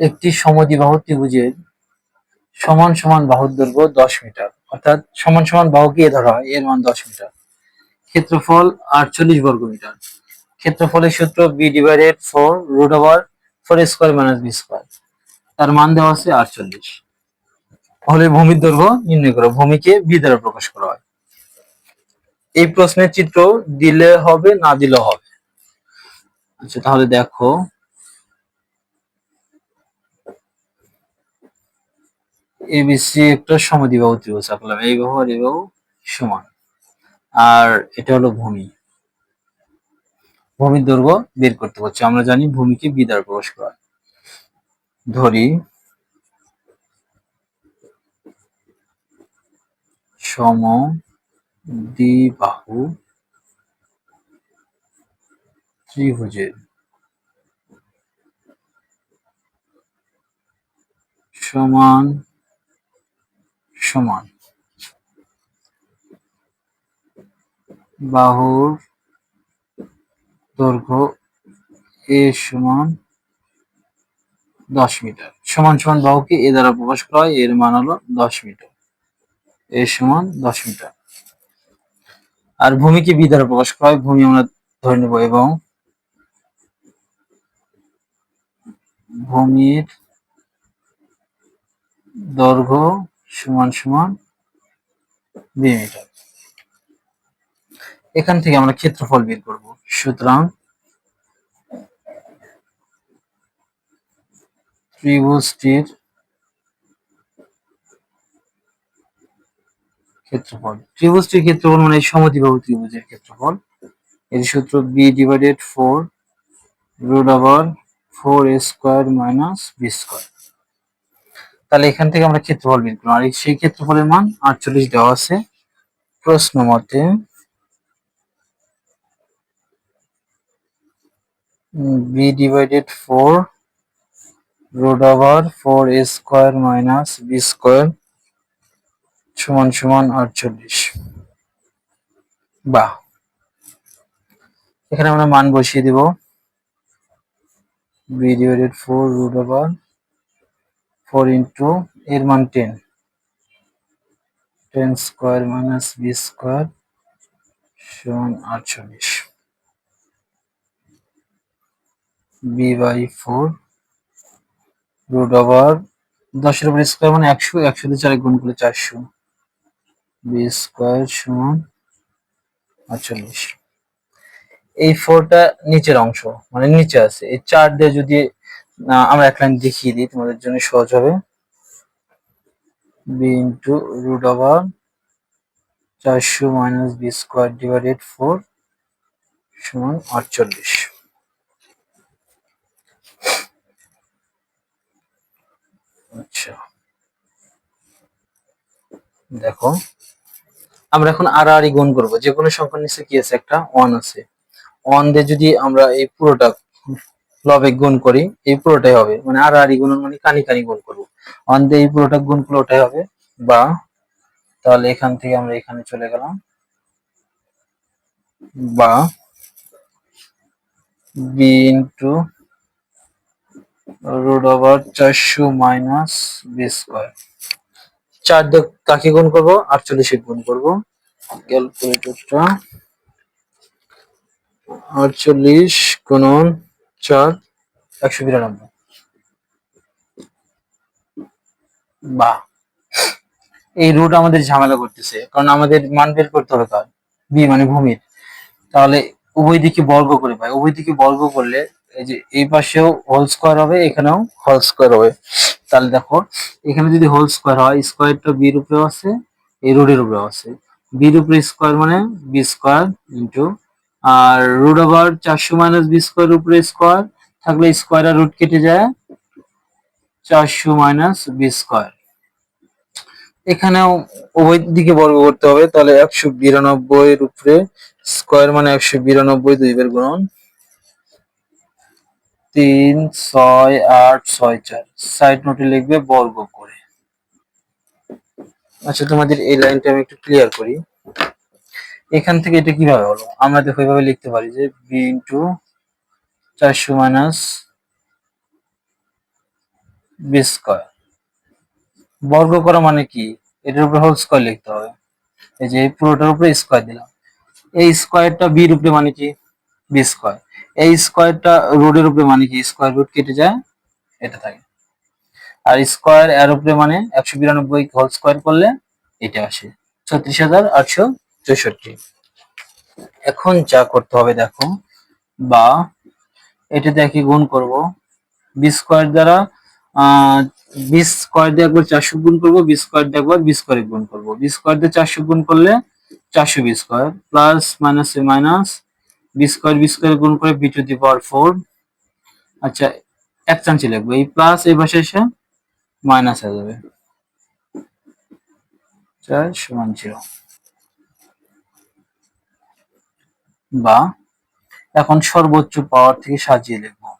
একটি সমদ্বিবাহু ত্রিভুজের সমান সমান বাহুর দৈর্ঘ্য 10 মিটার, অর্থাৎ সমান সমান বাহুকে এ ধরা হয়, এর মান 10 মিটার। ক্ষেত্রফল 48 বর্গ মিটার। ক্ষেত্রফলের সূত্র b/4 √4 স্কয়ার - b স্কয়ার। তার মান দেওয়া আছে 48। হলে ভূমির দৈর্ঘ্য নির্ণয় করো। ভূমিকে b দ্বারা প্রকাশ করা হয়। এই প্রশ্নের চিত্র দিলে হবে, না দিলেও হবে। আচ্ছা, তাহলে দেখো, এবিসি একটা সমদ্বিবাহু ত্রিভুজ আঁকলাম, এই বাহু আর এই বাহু সমান, আর এটা হলো ভূমি। ভূমির দৈর্ঘ্য বের করতে হচ্ছে। আমরা জানি ভূমিকে বি দ্বারা প্রকাশ করা হয়। ধরি সমদ্বিবাহু ত্রিভুজের সমান সমান বাহুর দৈর্ঘ্য এ সমান 10 মিটার। সমান সমান বাহুকে এ দ্বারা প্রকাশ করা হয়, এর মান হলো 10 মিটার। এ সমান 10 মিটার। আর ভূমিকে বি দ্বারা প্রকাশ করা হয়। ভূমি আমরা ধরে নেব, এবং ভূমির দৈর্ঘ্য সমান সমান 2 মিটার। এখান থেকে আমরা ক্ষেত্রফল বের করব। সুতরাং ত্রিভুজটির ক্ষেত্রফল মানে সমদ্বিবাহু ত্রিভুজের ক্ষেত্রফল। এর সূত্র b/4 √4 a² - b²। তাহলে এখান থেকে আমরা ক্ষেত্রফল বের করলাম, আর সেই ক্ষেত্রফলের মান 48 দেওয়া আছে প্রশ্ন মতে। b/4 √4 a² - b² = 48। বাহ, এখানে আমরা মান বসিয়ে দিব। b/4 ইন্টু এর মান 10, 10² - b² = 48। b/4 √10 এর উপর স্কয়ার মানে 100, 100 দিয়ে 4 গুণ করলে 400, b² = 48। এই 4 টা নিচের অংশ, মানে নিচে আছে। এই 4 দিয়ে যদি আমরা এক লাইন দেখিয়ে দিই, তোমাদের জন্য সহজ হবে। b * √400 - b² / 4 = 48। আচ্ছা, দেখো, আমরা এখন আড়াআড়ি গুণ করব। যে কোনো সংখ্যার নিচে কি আছে? একটা 1 আছে। 1 দিয়ে যদি আমরা এই পুরোটা লবে গুণ করি, এই পুরোটাই হবে, মানে আড়াআড়ি গুণ মানে কানি কানি গুণ করব। 1 দিয়ে এই পুরোটা গুণ করলে ওটাই হবে। বা তাহলে এখান থেকে আমরা এখানে চলে গেলাম, বা b * √400 - b²। 4 দিয়ে কাকে গুণ করব? 48 এ গুণ করব। ক্যালকুলেটরটা 48 গুণন 4 192। বা এই রুট আমাদের ঝামেলা করতেছে, কারণ আমাদের মান বের করতে হবে কার? বি মানে ভূমির। তাহলে উভয় দিকে বর্গ করে পাই। উভয় দিকে বর্গ করলে এই যে এই পাশেও হোল স্কয়ার হবে, এখানেও হোল স্কয়ার হবে। তাহলে দেখো, এখানে যদি হোল স্কয়ার হয়, স্কয়ারটা বির উপরেও আছে, এই রুটের উপরেও আছে। বির উপরে স্কয়ার মানে b² ইন্টু, আর √400 - b² উপরে স্কয়ার থাকলে স্কয়ার আর রুট কেটে যায়, 400 - b²। এখানেও উভয় দিকে বর্গ করতে হবে। তাহলে 192 এর উপরে স্কয়ার মানে 192, 2 বার গুণন 3 6 8 6 4, সাইড নোটে লিখবে বর্গ করে। আচ্ছা, তোমাদের এই লাইনটা আমি একটু ক্লিয়ার করি। এখান থেকে এটা কিভাবে হলো? আমরা দেখো এইভাবে লিখতে পারি যে b * 400 - বি স্কয়ার। বর্গ করা মানে কি, এটার উপরে হোল স্কয়ার লিখতে হবে। এই যে পুরোটার উপরে স্কয়ার দিলাম। এই স্কয়ারটা বির উপরে মানে কি, বি স্কয়ার। এই স্কয়ারটা রুটের উপরে মানে কি, স্কয়ার রুট কেটে যায়, এটা থাকে। আর স্কয়ার এর উপরে মানে 192 হোল স্কয়ার করলে এটা আসে 36,864। এখন যা করতে হবে দেখো, বা এটাতে একই গুণ করব, বি স্কয়ার দ্বারা বি স্কয়ার দিয়ে একবার 400 গুণ করব, বি স্কয়ার দিয়ে একবার বি স্কয়ারে গুণ করব। বি স্কয়ার দিয়ে 400 গুণ করলে 400 বি স্কয়ার, প্লাস মাইনাস এ মাইনাস, বি স্কয়ার গুণ করে বি টু দি পাওয়ার 4। আচ্ছা, এক চান্সে লিখবো, এই প্লাস এই পাশে এসে মাইনাস হয়ে যাবে, 4 সমান 0। বা এখন সর্বোচ্চ পাওয়ার থেকে সাজিয়ে লিখবো,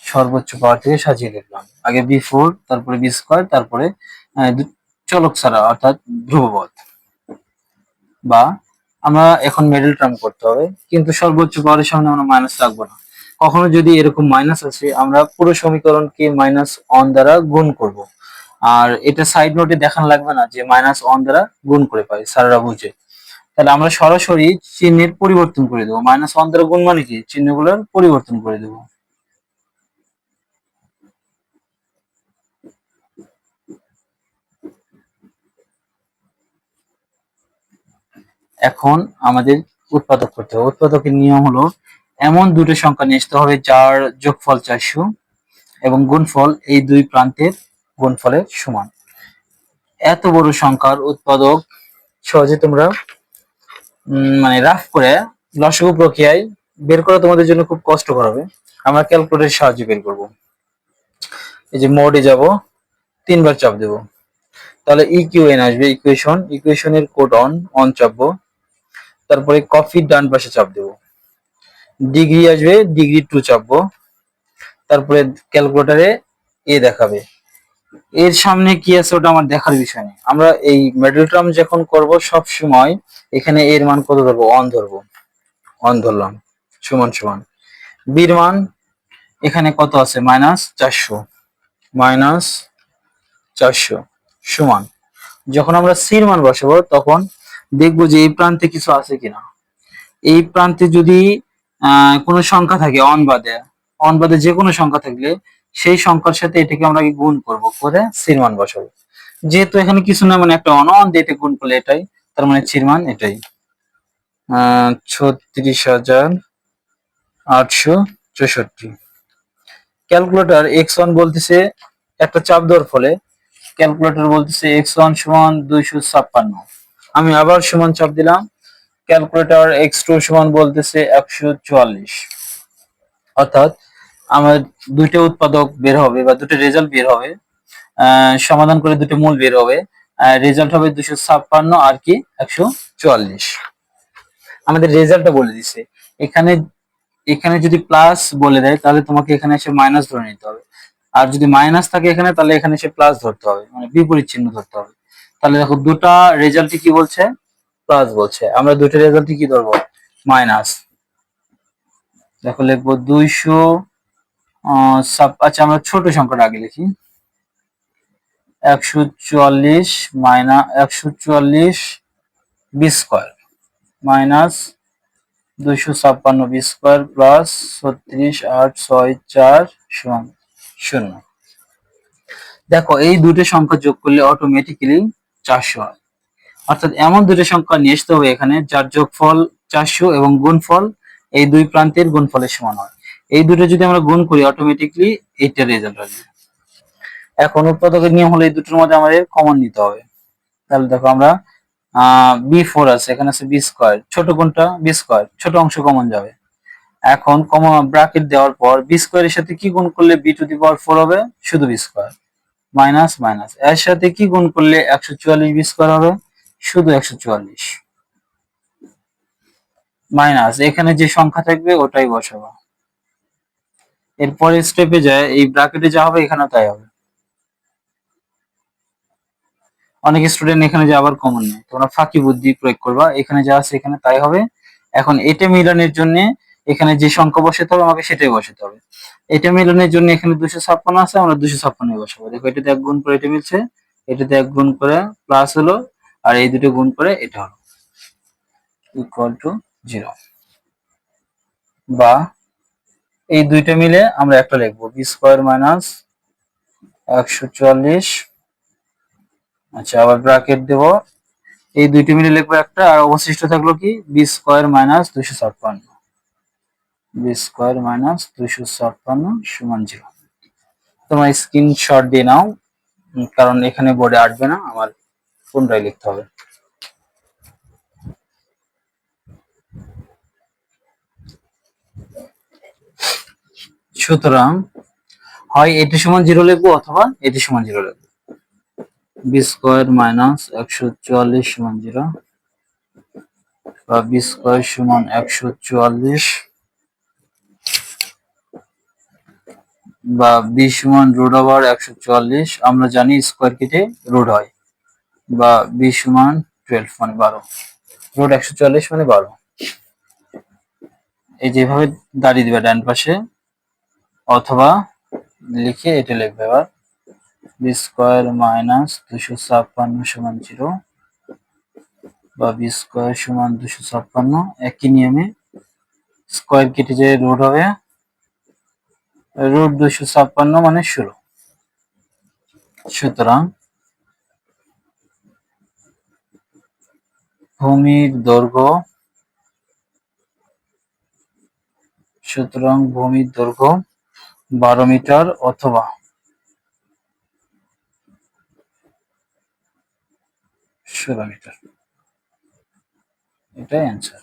সর্বোচ্চ পাওয়ার থেকে সাজিয়ে লিখলাম। আগে বি ফোর, তারপরে বি স্কয়ার, তারপরে চলক ছাড়া অর্থাৎ ধ্রুবপদ। বা আমরা এখন মিডল টার্ম করতে হবে, কিন্তু সর্বোচ্চ পাওয়ারের সামনে আমরা মাইনাস রাখবো না। কখনো যদি এরকম মাইনাস আসে, আমরা পুরো সমীকরণকে মাইনাস অন দ্বারা গুণ করব। আর এটা সাইড নোটে দেখানো লাগবে না যে মাইনাস অন দ্বারা গুণ করে পাই, স্যাররা বুঝে। তাহলে আমরা সরাসরি চিহ্নের পরিবর্তন করে দেবো। মাইনাস ওয়ান দ্বারা গুণ মানে কি, চিহ্নগুলোর পরিবর্তন করে দেবো। এখন আমাদের উৎপাদক করতে হবে। উৎপাদকের নিয়ম হলো, এমন দুটো সংখ্যা নিয়ে আসতে হবে যার যোগফল 400 এবং গুণফল এই দুই প্রান্তের গুণফলের সমান। এত বড় সংখ্যার উৎপাদক সহজে তোমরা মানে রাফ করে লসাগু প্রক্রিয়ায় বের করা তোমাদের জন্য খুব কষ্টকর হবে। আমরা ক্যালকুলেটরের সাহায্যে বের করব। এই যে মোডে যাব, 3 বার চাপ দেব, তাহলে ইকিউএন আসবে, ইকুয়েশনের কোড অন চাপবো, তারপরে কপির ডান পাশে চাপ দেব, ডিগ্রি আসবে, ডিগ্রি 2 চাপবো, তারপরে ক্যালকুলেটরে এ দেখাবে। এর সামনে কি আছে ওটা আমার দেখার বিষয় নেই। আমরা এই মিডল টার্ম যখন করব সব সময় এখানে এর মান কত ধরবো, অন ধরবো, অন ধরলাম, সমান সমান বির মান এখানে কত আছে, -400, -400 সমান। যখন আমরা সির মান বসাবো তখন দেখবো যে এই প্রান্তে কিছু আছে কিনা। এই প্রান্তে যদি কোনো সংখ্যা থাকে অন বাদে যে কোনো সংখ্যা থাকলে সেই সংখ্যার সাথে এটাকে আমরা গুণ করব, করে সির মান বসাবো। যেহেতু এখানে কিছু না, মানে একটা অন দিয়ে এটা গুণ করলে এটাই, তার মানে সির মান এটাই 36,864। ক্যালকুলেটর x1 বলতেছে, একটা চাপ দেওয়ার ফলে ক্যালকুলেটর বলতেছে x1 সমান 256। আমি আবার সমান চাপ দিলাম, ক্যালকুলেটর x2 সমান বলতেছে 144। অর্থাৎ আমার দুইটা উৎপাদক বের হবে বা দুটো রেজাল্ট বের হবে, সমাধান করে দুটো মূল বের হবে, রেজাল্ট হবে 256 আর কি 144। আমাদের রেজাল্টটা বলে দিছে। এখানে এখানে যদি প্লাস বলে দেয় তাহলে তোমাকে এখানে এসে মাইনাস ধরে নিতে হবে, আর যদি মাইনাস থাকে এখানে তাহলে এখানে এসে প্লাস ধরতে হবে, মানে বিপরীত চিহ্ন ধরতে হবে। তাহলে দেখো দুটা রেজাল্টই কি বলছে, প্লাস বলছে, আমরা দুটো রেজাল্টই কি ধরবো, মাইনাস। দেখো লিখবো 200, আচ্ছা আমরা ছোট সংখ্যাটা আগে লিখি, 144 minus 144 B square minus 256 B square plus 36,864 সমান 0। দেখো এই দুটো সংখ্যা যোগ করলে অটোমেটিক্যালি 400 হয়। অর্থাৎ এমন দুটো সংখ্যা নিয়ে আসতে হবে এখানে যার যোগফল 400 এবং গুণফল এই দুই প্রান্তের গুণফলের সমান হয়। এই দুটো যদি আমরা গুণ করি অটোমেটিক্যালি এইটার রেজাল্ট আসবে। এখন উৎপাদকের নিয়ম হলো এই দুটোর মধ্যে আমাদের কমন নিতে হবে। তাহলে দেখো আমরা বি ফোর আছে, এখানে আছে বি স্কয়ার, ছোট কোনটা, বি স্কয়ার, ছোট অংশ কমন যাবে। এখন কমন ব্র্যাকেট দেওয়ার পর বি স্কয়ারের সাথে কি গুণ করলে বি টু দি পাওয়ার 4 হবে, শুধু বি স্কয়ার, মাইনাস মাইনাস এর সাথে কি গুণ করলে 144 বি স্কয়ার হবে, শুধু 144, মাইনাস এখানে যে সংখ্যা থাকবে ওটাই বসাবো। এরপরে স্টেপে যায় এই ব্র্যাকেটে যা হবে এখানে তাই হবে। অনেক স্টুডেন্ট এখানে যে আবার কমন নেই, তোমরা ফাঁকি বুদ্ধি প্রয়োগ করবা, এখানে যা আছে এখানে তাই হবে, এখন এটা মিলানোর জন্য এখানে যে সংখ্যা বসাতে হবে আমাকে সেটাই বসাতে হবে। এটা মিলানোর জন্য এখানে 256 আছে, আমরা 256 বসাবো। দেখো এটাতে 1 গুণ করে এটা মিলছে, এটাতে 1 গুণ করে প্লাস হলো, আর এই দুটো গুণ করে এটা হলো ইকুয়াল টু 0। বা এই দুইটা মিলে আমরা একটা লিখবো বি স্কোয়ার মাইনাস 144, আচ্ছা আবার ব্র্যাকেট দেব, এই দুইটা মিলে লিখবো একটা, আর অবশিষ্ট থাকলো কি B square minus 256, B square minus 256 সমান 0। তোমার স্ক্রিনশট দিয়ে নাও, কারণ এখানে বোর্ডে আসবে না, আমার পুনরায় লিখতে হবে। সুতরাং হয় এটি সমান 0 লিখবো অথবা এটি সমান 0 লিখবো। বি স্কোয়ার মাইনাস 144 সমান 0, বা বি স্কোয়ার সমান 144, বা বি সমান রুট ওভার 144, আমরা জানি স্কোয়ার কেটে রুট হয়, বা বি সমান 12 মানে 12, রুট 144 মানে 12। এই যেভাবে দাঁড়িয়ে দিবে ডান পাশে, অথবা লিখে এটা লিখবে এবার বি স্কোয়ার মাইনাস 256 সমান 0, বা বি স্কোয়ার সমান 256, একই নিয়মে স্কোয়ার কেটে যে রুট হবে, রুট 256 মানে 16। সুতরাং ভূমির দৈর্ঘ্য, সুতরাং ভূমির দৈর্ঘ্য 12 মিটার অথবা 16 মিটার, এটাই অ্যান্সার।